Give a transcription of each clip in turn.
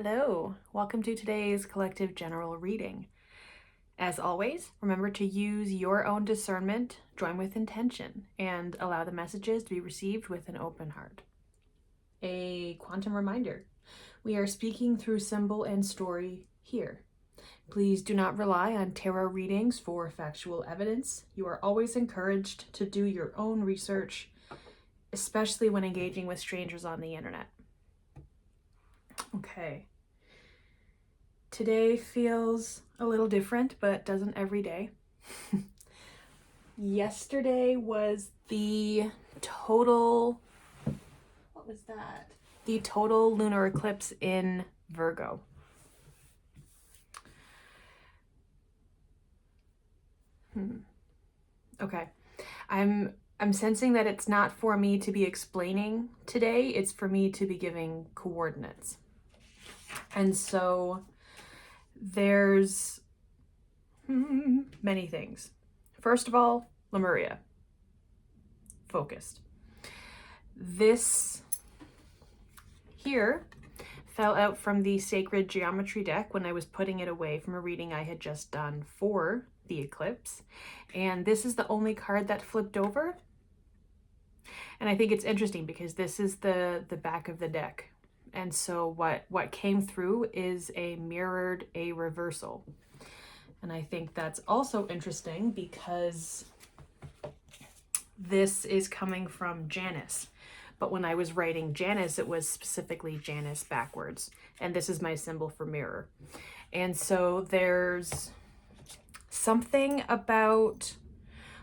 Hello, welcome to today's collective general reading. As always, remember to use your own discernment, join with intention, and allow the messages to be received with an open heart. A quantum reminder, we are speaking through symbol and story here. Please do not rely on tarot readings for factual evidence. You are always encouraged to do your own research, especially when engaging with strangers on the internet. Okay. Today feels a little different, but doesn't every day. Yesterday was the total, what was that? The total lunar eclipse in Virgo. Okay. I'm sensing that it's not for me to be explaining today, it's for me to be giving coordinates. And so there's many things. First of all, Lemuria. Focused. This here fell out from the Sacred Geometry deck when I was putting it away from a reading I had just done for the eclipse. And this is the only card that flipped over. And I think it's interesting because this is the back of the deck. And so what came through is a mirrored a reversal. And I think that's also interesting because this is coming from Janus. But when I was writing Janus, it was specifically Janus backwards. And this is my symbol for mirror. And so there's something about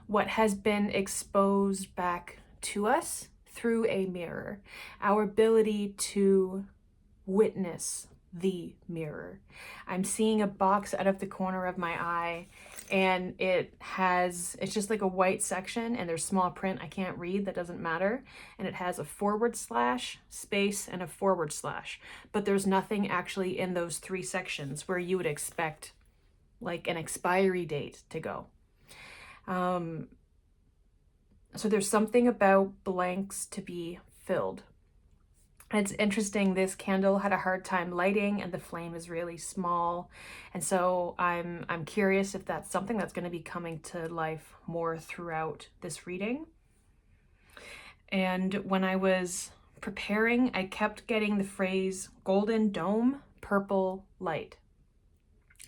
what has been exposed back to us through a mirror, our ability to witness the mirror. I'm seeing a box out of the corner of my eye, and it's just like a white section, and there's small print I can't read, that doesn't matter, and it has a / space and a / but there's nothing actually in those three sections where you would expect like an expiry date to go. So there's something about blanks to be filled. And it's interesting, this candle had a hard time lighting and the flame is really small. And so I'm curious if that's something that's going to be coming to life more throughout this reading. And when I was preparing, I kept getting the phrase golden dome, purple light.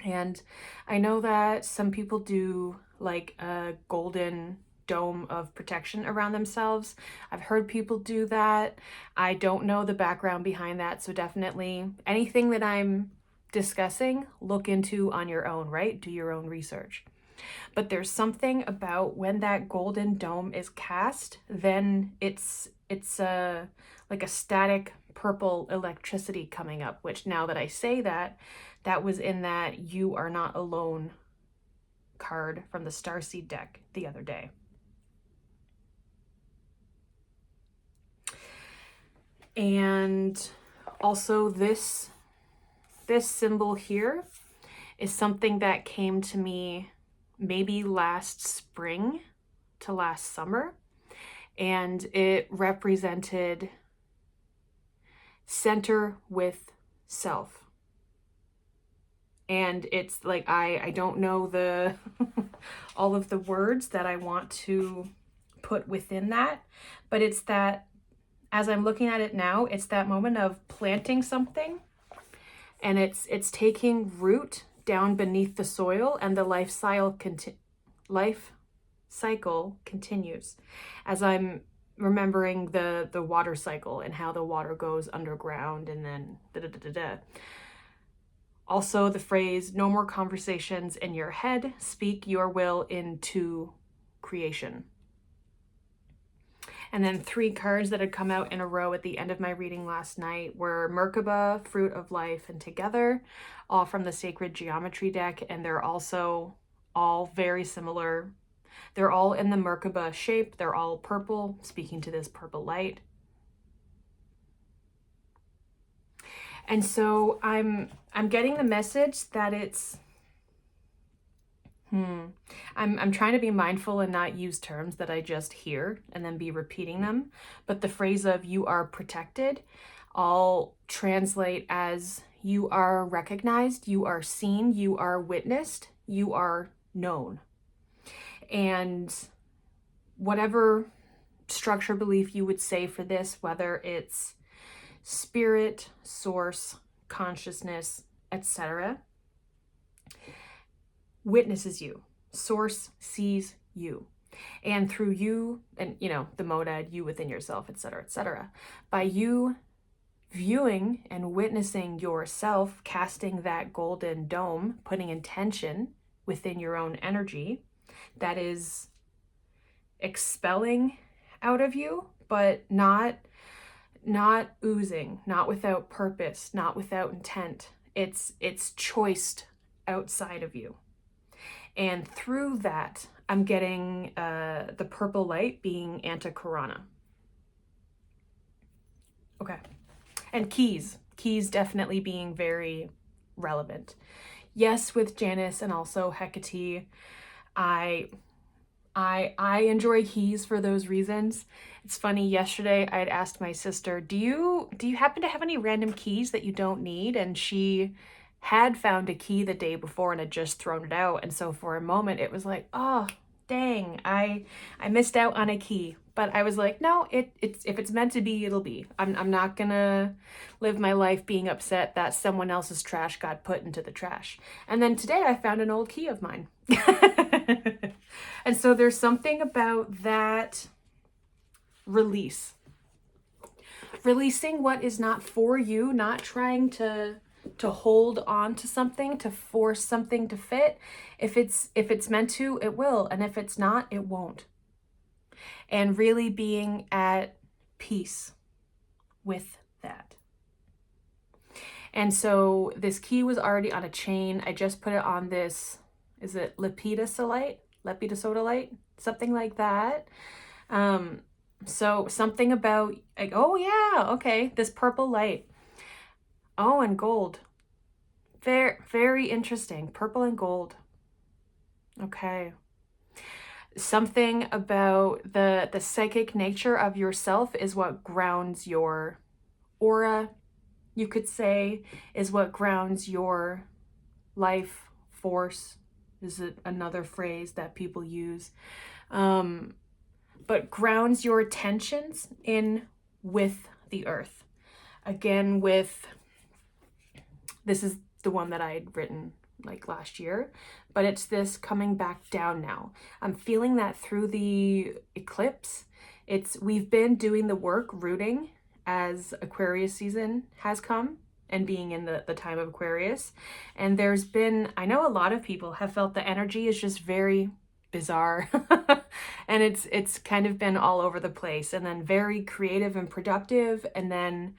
And I know that some people do like a golden dome of protection around themselves. I've heard people do that. I don't know the background behind that, so definitely anything that I'm discussing, look into on your own, right? Do your own research. But there's something about when that golden dome is cast, then it's like a static purple electricity coming up, which now that I say that, that was in that You Are Not Alone card from the Starseed deck the other day. And also this symbol here is something that came to me maybe last spring to last summer, and it represented center with self. And it's like, I don't know the all of the words that I want to put within that, but it's that, as I'm looking at it now, it's that moment of planting something and it's taking root down beneath the soil, and the life cycle continues. As I'm remembering the water cycle and how the water goes underground and then da-da-da-da-da. Also the phrase, no more conversations in your head, speak your will into creation. And then 3 cards that had come out in a row at the end of my reading last night were Merkaba, Fruit of Life, and Together, all from the Sacred Geometry deck, and they're also all very similar. They're all in the Merkaba shape, they're all purple, speaking to this purple light. And so I'm getting the message that it's I'm trying to be mindful and not use terms that I just hear and then be repeating them. But the phrase of you are protected all translate as you are recognized, you are seen, you are witnessed, you are known. And whatever structure belief you would say for this, whether it's spirit, source, consciousness, etc., witnesses you. Source sees you. And through you, and the monad, you within yourself, etc., etc., by you viewing and witnessing yourself, casting that golden dome, putting intention within your own energy, that is expelling out of you, but not oozing, not without purpose, not without intent. It's choiced outside of you. And through that, I'm getting the purple light being anti-Karana. Okay. And keys definitely being very relevant. Yes, with Janus and also Hecate, I enjoy keys for those reasons. It's funny, yesterday I had asked my sister, do you happen to have any random keys that you don't need? And she had found a key the day before and had just thrown it out. And so for a moment it was like, oh, dang, I missed out on a key. But I was like, no, it's if it's meant to be, it'll be. I'm not gonna live my life being upset that someone else's trash got put into the trash. And then today I found an old key of mine. And so there's something about that release. Releasing what is not for you, not trying to hold on to something, to force something to fit. If it's meant to, it will. And if it's not, it won't. And really being at peace with that. And so this key was already on a chain. I just put it on this, is it lepidosodalite? Lepidosodalite? Something like that. So something about, like, oh yeah, okay, this purple light. Oh, and gold. Very, very interesting. Purple and gold. Okay. Something about the psychic nature of yourself is what grounds your aura, you could say, is what grounds your life force. Is it another phrase that people use? But grounds your tensions in with the earth. Again, this is the one that I had written like last year, but it's this coming back down now. I'm feeling that through the eclipse. We've been doing the work rooting as Aquarius season has come and being in the time of Aquarius. And there's been, I know a lot of people have felt the energy is just very bizarre and it's kind of been all over the place, and then very creative and productive, and then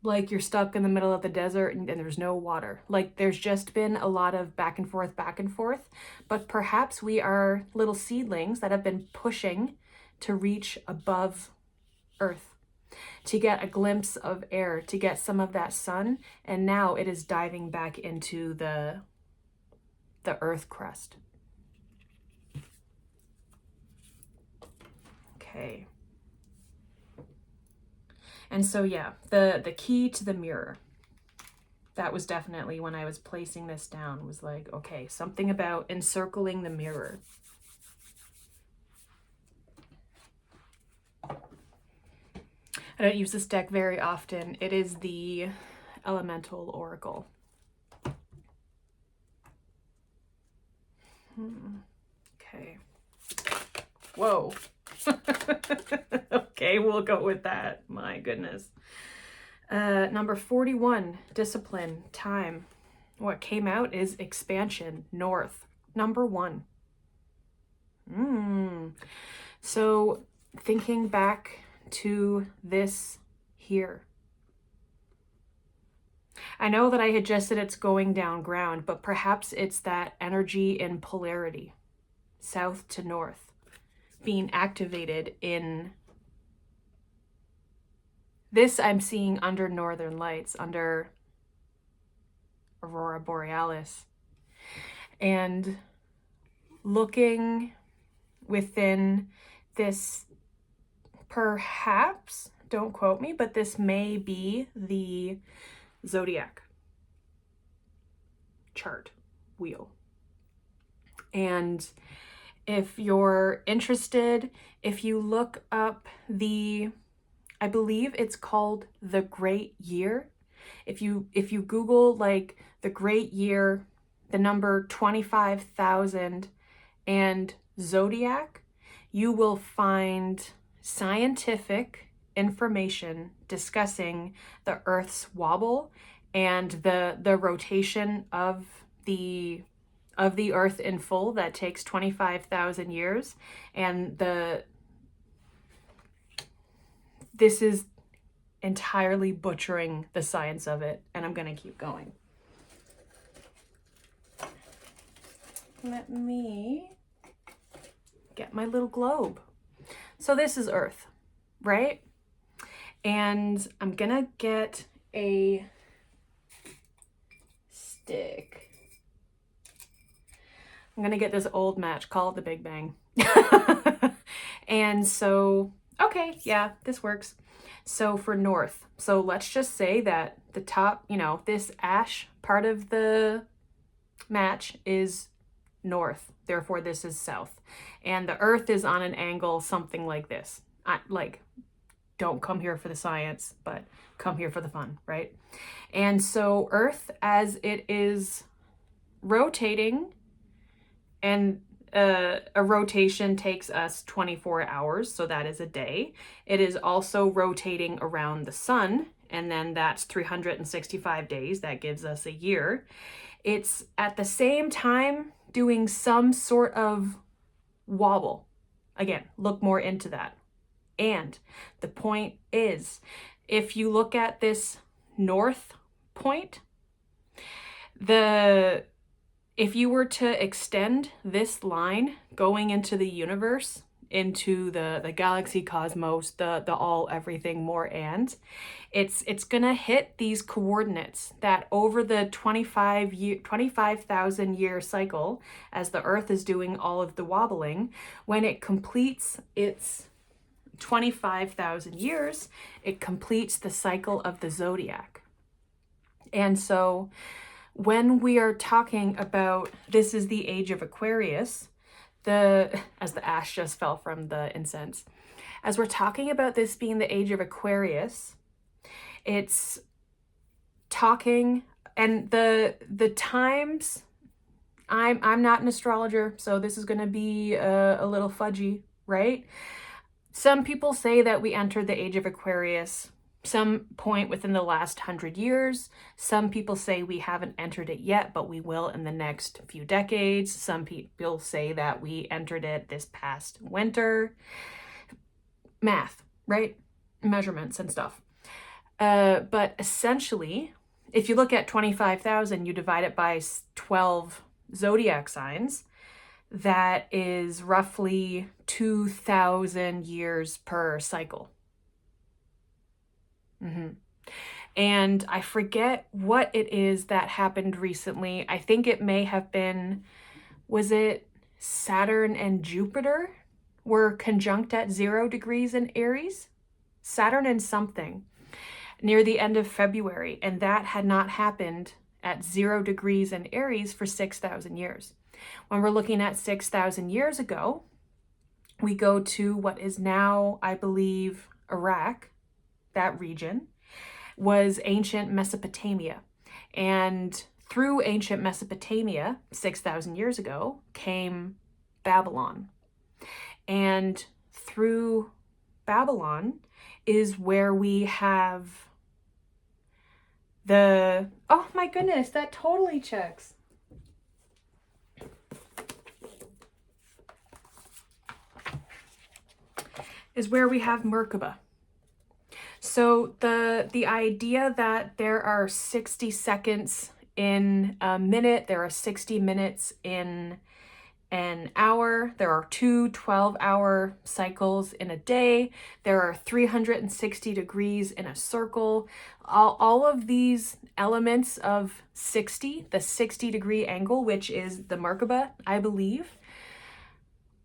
like you're stuck in the middle of the desert and there's no water. Like there's just been a lot of back and forth, but perhaps we are little seedlings that have been pushing to reach above earth, to get a glimpse of air, to get some of that sun, and now it is diving back into the earth crust. Okay. And so yeah, the key to the mirror, that was definitely when I was placing this down, was like, okay, something about encircling the mirror. I don't use this deck very often. It is the Elemental Oracle. Okay. Whoa. Okay, we'll go with that. My goodness. Number 41, discipline, time. What came out is expansion, north. Number 1. So thinking back to this here. I know that I had just said it's going down ground, but perhaps it's that energy in polarity, south to north, being activated in this. I'm seeing under northern lights, under aurora borealis, and looking within this perhaps don't quote me, but this may be the zodiac chart wheel. And if you're interested, if you look up I believe it's called the Great Year. If you Google like the Great Year, the number 25,000 and zodiac, you will find scientific information discussing the Earth's wobble and the rotation of the Earth in full that takes 25,000 years. And this is entirely butchering the science of it, and I'm gonna keep going. Let me get my little globe. So this is Earth, right? And I'm gonna get a stick. I'm gonna get this old match, call it the Big Bang. And so, okay, yeah, this works. So for north, so let's just say that the top, you know, this ash part of the match is north, therefore this is south. And the Earth is on an angle something like this. Don't come here for the science, but come here for the fun, right? And so Earth, as it is rotating, and a rotation takes us 24 hours, so that is a day. It is also rotating around the sun, and then that's 365 days. That gives us a year. It's at the same time doing some sort of wobble. Again, look more into that. And the point is, if you look at this north point, if you were to extend this line going into the universe, into the galaxy cosmos, the all, everything, more, and it's gonna hit these coordinates that over the 25,000 year cycle, as the Earth is doing all of the wobbling, when it completes its 25,000 years, it completes the cycle of the zodiac. And so when we are talking about this is the age of Aquarius, as the ash just fell from the incense, as we're talking about this being the age of Aquarius, it's talking, and the times, I'm not an astrologer, so this is going to be a little fudgy, right? Some people say that we entered the age of Aquarius some point within the last 100 years. Some people say we haven't entered it yet, but we will in the next few decades. Some people say that we entered it this past winter. Math, right? Measurements and stuff. But essentially, if you look at 25,000, you divide it by 12 zodiac signs, that is roughly 2,000 years per cycle. And I forget what it is that happened recently. I think it may have been, was it Saturn and Jupiter were conjunct at 0 degrees in Aries? Saturn and something near the end of February, and that had not happened at 0 degrees in Aries for 6,000 years. When we're looking at 6,000 years ago, we go to what is now, I believe, Iraq. That region was ancient Mesopotamia. And through ancient Mesopotamia, 6,000 years ago, came Babylon. And through Babylon is where we have oh my goodness, that totally checks. Is where we have Merkaba. So the idea that there are 60 seconds in a minute, there are 60 minutes in an hour, there are 2 12-hour cycles in a day, there are 360 degrees in a circle, all of these elements of 60, the 60-degree angle, which is the Merkaba, I believe,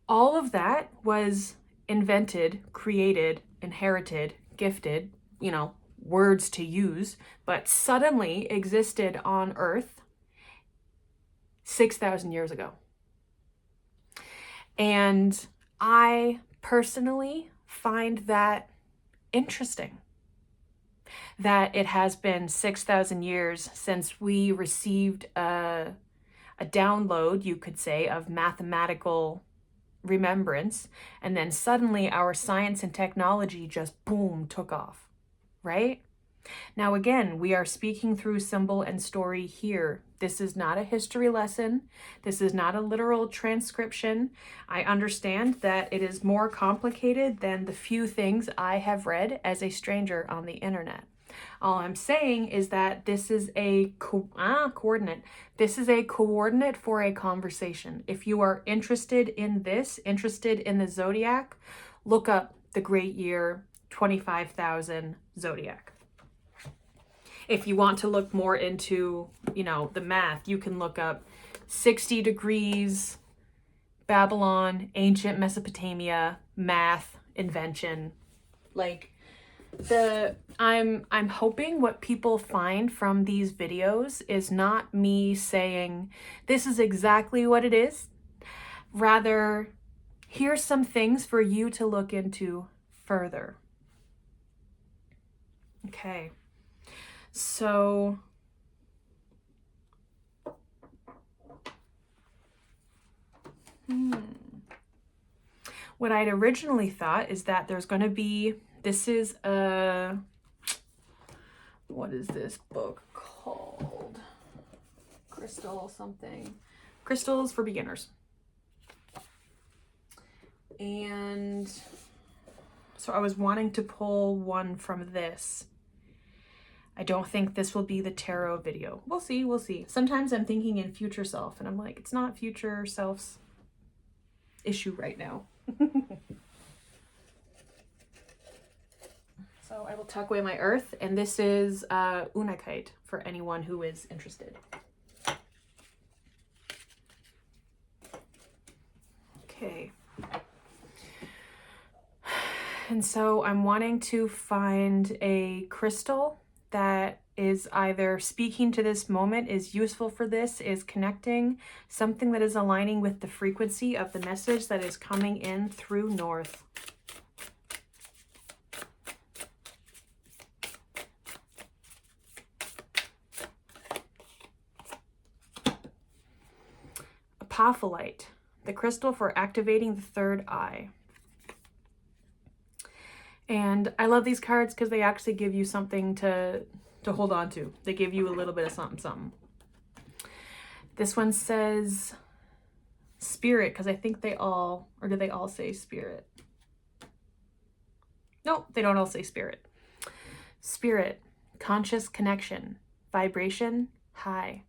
all of that was invented, created, inherited, gifted, you know, words to use, but suddenly existed on Earth 6,000 years ago. And I personally find that interesting, that it has been 6,000 years since we received a download, you could say, of mathematical remembrance, and then suddenly our science and technology just boom took off, right? Now again, we are speaking through symbol and story here. This is not a history lesson. This is not a literal transcription. I understand that it is more complicated than the few things I have read as a stranger on the internet. All I'm saying is that this is a coordinate. This is a coordinate for a conversation. If you are interested in this, interested in the zodiac, look up the great year 25,000 zodiac. If you want to look more into, you know, the math, you can look up 60 degrees, Babylon, ancient Mesopotamia, math, invention. Like, I'm hoping what people find from these videos is not me saying this is exactly what it is. Rather, here's some things for you to look into further. Okay. So what I'd originally thought is that there's going to be, this is a, what is this book called? Crystal something. Crystals for Beginners. And so I was wanting to pull one from this. I don't think this will be the tarot video. We'll see, we'll see. Sometimes I'm thinking in future self, and I'm like, it's not future self's issue right now. So I will tuck away my earth, and this is Unakite for anyone who is interested. Okay. And so I'm wanting to find a crystal that is either speaking to this moment, is useful for this, is connecting, something that is aligning with the frequency of the message that is coming in through North. Apophyllite, the crystal for activating the third eye. And I love these cards because they actually give you something to hold on to. They give you a little bit of something, something. This one says spirit, because I think they all, or do they all say spirit? Nope, they don't all say spirit. Spirit, conscious connection, vibration, high.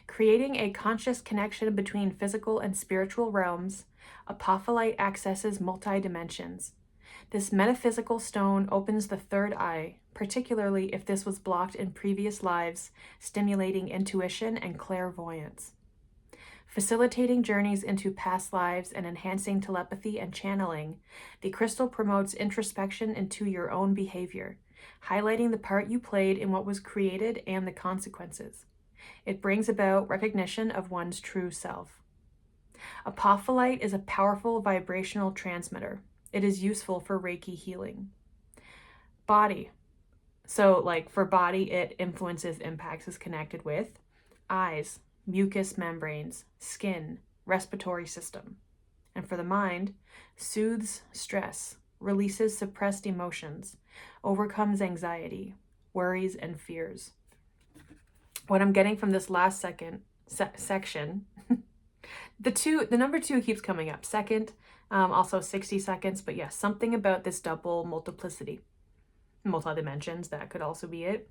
Creating a conscious connection between physical and spiritual realms, apophyllite accesses multi-dimensions. This metaphysical stone opens the third eye, particularly if this was blocked in previous lives, stimulating intuition and clairvoyance. Facilitating journeys into past lives and enhancing telepathy and channeling, the crystal promotes introspection into your own behavior, highlighting the part you played in what was created and the consequences. It brings about recognition of one's true self. Apophyllite is a powerful vibrational transmitter. It is useful for Reiki healing. Body. So like for body, it influences, impacts, is connected with eyes, mucous membranes, skin, respiratory system. And for the mind, soothes stress, releases suppressed emotions, overcomes anxiety, worries, and fears. What I'm getting from this last section, the number 2 keeps coming up. Second, also 60 seconds, but yes, something about this double multiplicity, multi-dimensions, that could also be it.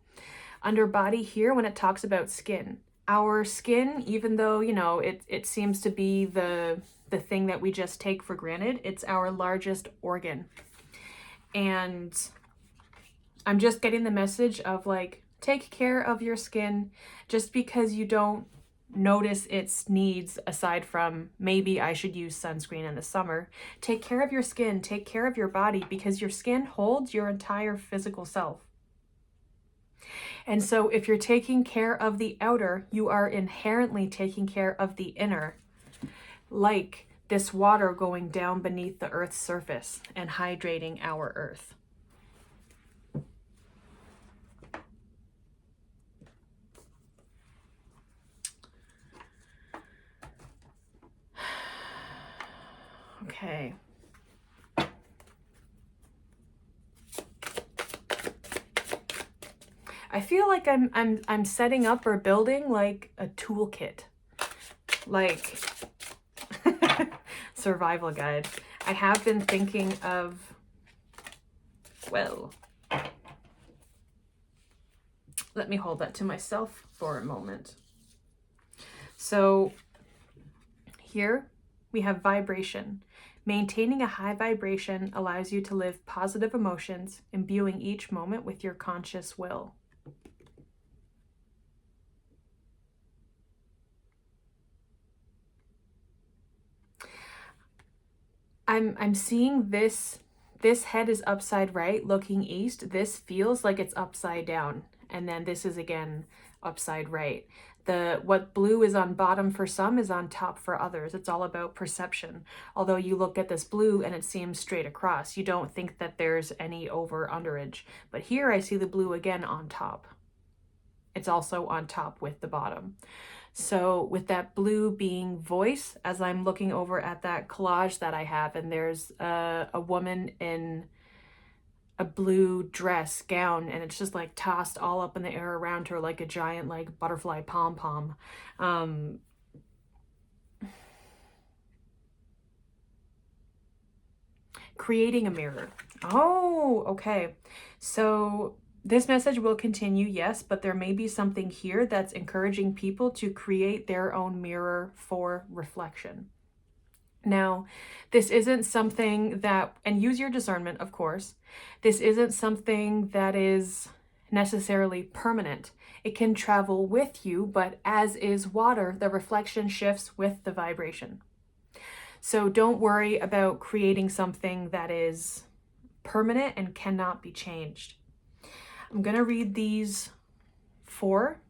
Under body here, when it talks about skin, our skin, even though, you know, it seems to be the thing that we just take for granted, it's our largest organ. And I'm just getting the message of like, take care of your skin. Just because you don't notice its needs aside from maybe I should use sunscreen in the summer. Take care of your skin, take care of your body, because your skin holds your entire physical self. And so if you're taking care of the outer, you are inherently taking care of the inner, like this water going down beneath the earth's surface and hydrating our earth. Okay. I feel like I'm setting up or building like a toolkit, like survival guide. I have been thinking of, well, let me hold that to myself for a moment. So here we have vibration. Maintaining a high vibration allows you to live positive emotions, imbuing each moment with your conscious will. I'm seeing this head is upside right, looking east. This feels like it's upside down. And then this is again upside right. What blue is on bottom for some is on top for others. It's all about perception. Although you look at this blue and it seems straight across, you don't think that there's any underage. But here I see the blue again on top. It's also on top with the bottom. So with that blue being voice, as I'm looking over at that collage that I have, and there's a woman in a blue dress gown, and it's just like tossed all up in the air around her like a giant like butterfly pom-pom. Creating a mirror. Oh, okay. So this message will continue, yes, but there may be something here that's encouraging people to create their own mirror for reflection. Now, this isn't something that, and use your discernment, of course, this isn't something that is necessarily permanent. It can travel with you, but as is water, the reflection shifts with the vibration. So don't worry about creating something that is permanent and cannot be changed. I'm going to read these 4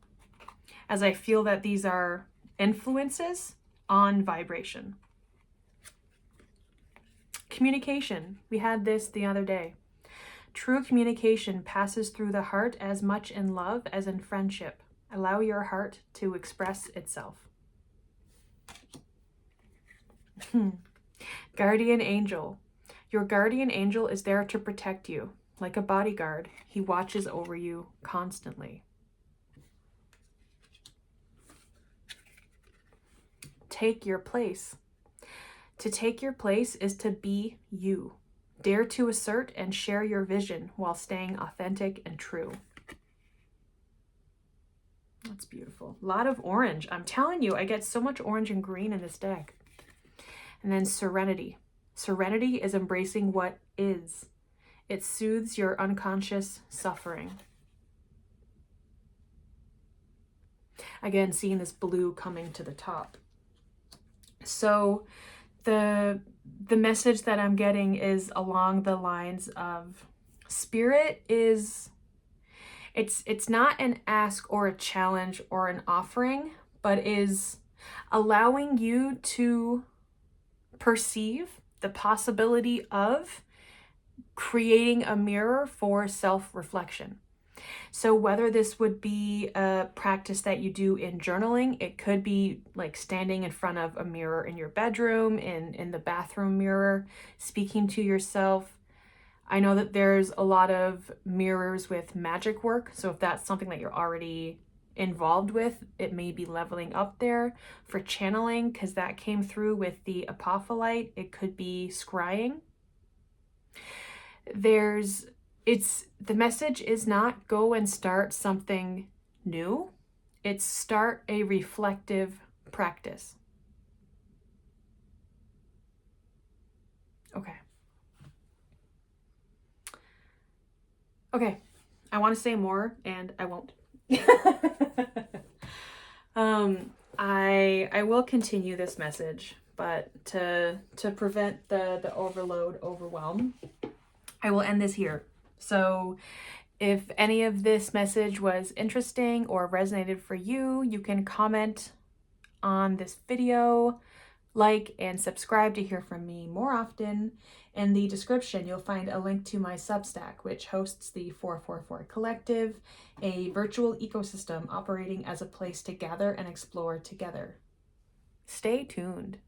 as I feel that these are influences on vibration. Communication. We had this the other day. True communication passes through the heart as much in love as in friendship. Allow your heart to express itself. Guardian angel. Your guardian angel is there to protect you. Like a bodyguard, he watches over you constantly. Take your place. To take your place is to be you. Dare to assert and share your vision while staying authentic and true. That's beautiful. A lot of orange. I'm telling you, I get so much orange and green in this deck. And then serenity. Serenity is embracing what is. It soothes your unconscious suffering. Again, seeing this blue coming to the top. So the message that I'm getting is along the lines of spirit is, it's not an ask or a challenge or an offering, but is allowing you to perceive the possibility of creating a mirror for self-reflection. So whether this would be a practice that you do in journaling, it could be like standing in front of a mirror in your bedroom, in the bathroom mirror, speaking to yourself. I know that there's a lot of mirrors with magic work. So if that's something that you're already involved with, it may be leveling up there. For channeling, because that came through with the apophyllite, it could be scrying. The message is not go and start something new. It's start a reflective practice. Okay. I want to say more and I won't. I will continue this message, but to prevent the overwhelm, I will end this here. So if any of this message was interesting or resonated for you, you can comment on this video, like, and subscribe to hear from me more often. In the description, you'll find a link to my Substack, which hosts the 444 Collective, a virtual ecosystem operating as a place to gather and explore together. Stay tuned.